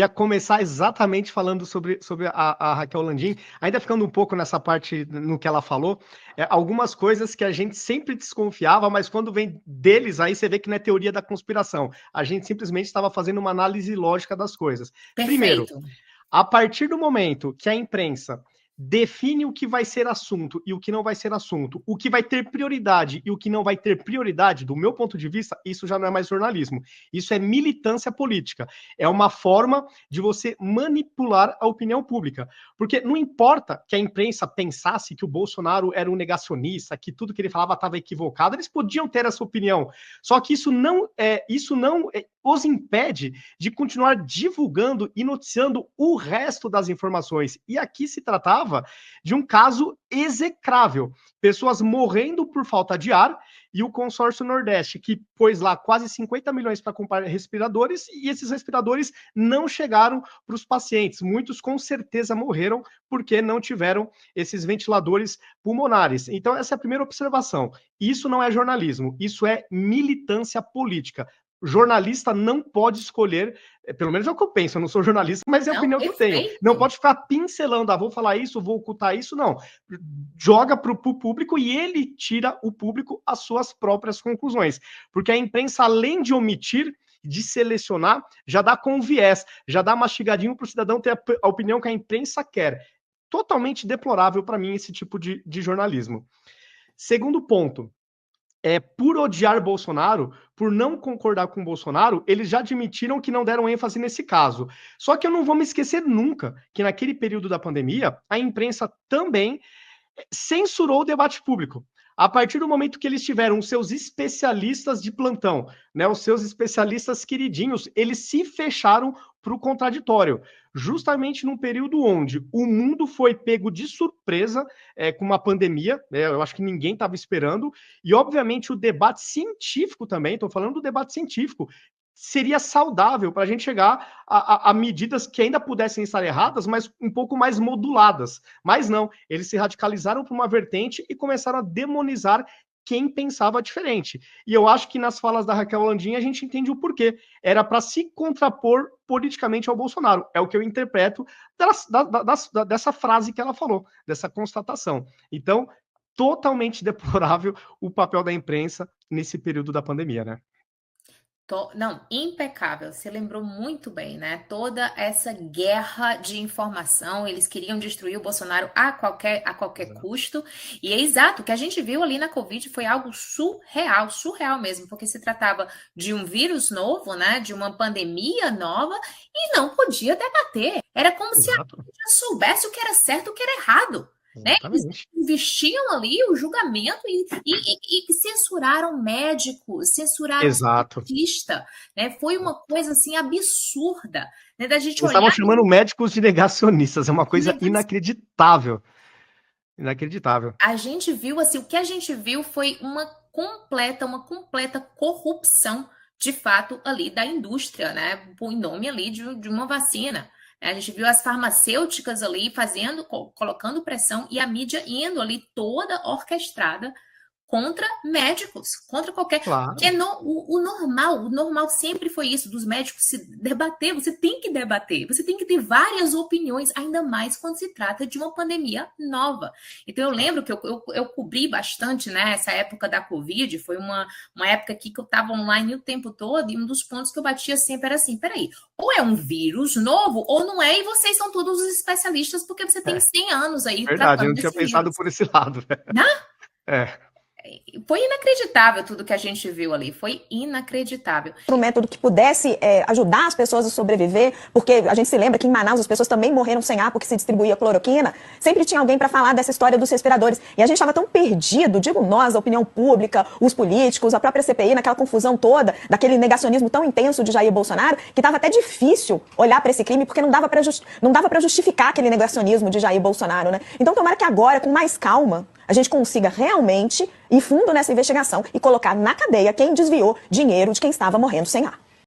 ia começar exatamente falando sobre a Raquel Landim, ainda ficando um pouco nessa parte no que ela falou, algumas coisas que a gente sempre desconfiava, mas quando vem deles, aí você vê que não é teoria da conspiração. A gente simplesmente estava fazendo uma análise lógica das coisas. Primeiro, Perfeito. a partir do momento que a imprensa define o que vai ser assunto e o que não vai ser assunto, o que vai ter prioridade e o que não vai ter prioridade, do meu ponto de vista, isso já não é mais jornalismo. Isso é militância política. É uma forma de você manipular a opinião pública. Porque não importa que a imprensa pensasse que o Bolsonaro era um negacionista, que tudo que ele falava estava equivocado, eles podiam ter essa opinião. Só que isso não os impede de continuar divulgando e noticiando o resto das informações. E aqui se tratava de um caso execrável. Pessoas morrendo por falta de ar e o consórcio Nordeste, que pôs lá quase 50 milhões para comprar respiradores e esses respiradores não chegaram para os pacientes. Muitos com certeza morreram porque não tiveram esses ventiladores pulmonares. Então essa é a primeira observação. Isso não é jornalismo, isso é militância política. Jornalista não pode escolher, pelo menos é o que eu penso, eu não sou jornalista, mas é a opinião que eu tenho. Não pode ficar pincelando, vou falar isso, vou ocultar isso, não. Joga para o público e ele tira o público as suas próprias conclusões. Porque a imprensa, além de omitir, de selecionar, já dá com viés, já dá mastigadinho para o cidadão ter a opinião que a imprensa quer. Totalmente deplorável para mim esse tipo de jornalismo. Segundo ponto, por odiar Bolsonaro, por não concordar com Bolsonaro, eles já admitiram que não deram ênfase nesse caso. Só que eu não vou me esquecer nunca que naquele período da pandemia, a imprensa também censurou o debate público. A partir do momento que eles tiveram os seus especialistas de plantão, né, os seus especialistas queridinhos, eles se fecharam para o contraditório, justamente num período onde o mundo foi pego de surpresa com uma pandemia, eu acho que ninguém estava esperando, e obviamente o debate científico também, estou falando do debate científico, seria saudável para a gente chegar a medidas que ainda pudessem estar erradas, mas um pouco mais moduladas. Mas não, eles se radicalizaram para uma vertente e começaram a demonizar quem pensava diferente. E eu acho que nas falas da Raquel Landim a gente entende o porquê. Era para se contrapor politicamente ao Bolsonaro. É o que eu interpreto dessa frase que ela falou, dessa constatação. Então, totalmente deplorável o papel da imprensa nesse período da pandemia, né? Não, impecável. Você lembrou muito bem, né? Toda essa guerra de informação, eles queriam destruir o Bolsonaro a qualquer custo. E é exato, o que a gente viu ali na Covid foi algo surreal mesmo, porque se tratava de um vírus novo, né? De uma pandemia nova, e não podia debater. Era como se a gente já soubesse o que era certo e o que era errado. Né? Eles investiam ali o julgamento e censuraram médicos, censuraram cientista, né? Foi uma coisa assim absurda, né? Da gente olhar. Estavam chamando médicos de negacionistas, é uma coisa inacreditável. Inacreditável. A gente viu assim, o que a gente viu foi uma completa corrupção, de fato, ali da indústria, né? Em nome ali de uma vacina. A gente viu as farmacêuticas ali colocando pressão e a mídia indo ali toda orquestrada contra médicos, contra qualquer... Claro. Porque o normal sempre foi isso, dos médicos se debater, você tem que debater, você tem que ter várias opiniões, ainda mais quando se trata de uma pandemia nova. Então eu lembro que eu cobri bastante, né, essa época da Covid, foi uma época aqui que eu estava online o tempo todo, e um dos pontos que eu batia sempre era assim, peraí, ou é um vírus novo, ou não é, e vocês são todos os especialistas, porque você tem 100 anos aí tratando. Verdade, eu não tinha pensado por esse lado. Né? Foi inacreditável tudo que a gente viu ali, foi inacreditável. Um método que pudesse ajudar as pessoas a sobreviver, porque a gente se lembra que em Manaus as pessoas também morreram sem ar porque se distribuía cloroquina, sempre tinha alguém para falar dessa história dos respiradores. E a gente estava tão perdido, digo nós, a opinião pública, os políticos, a própria CPI, naquela confusão toda, daquele negacionismo tão intenso de Jair Bolsonaro, que estava até difícil olhar para esse crime, porque não dava para justificar aquele negacionismo de Jair Bolsonaro, né? Então tomara que agora, com mais calma, a gente consiga realmente ir fundo nessa investigação e colocar na cadeia quem desviou dinheiro de quem estava morrendo sem ar.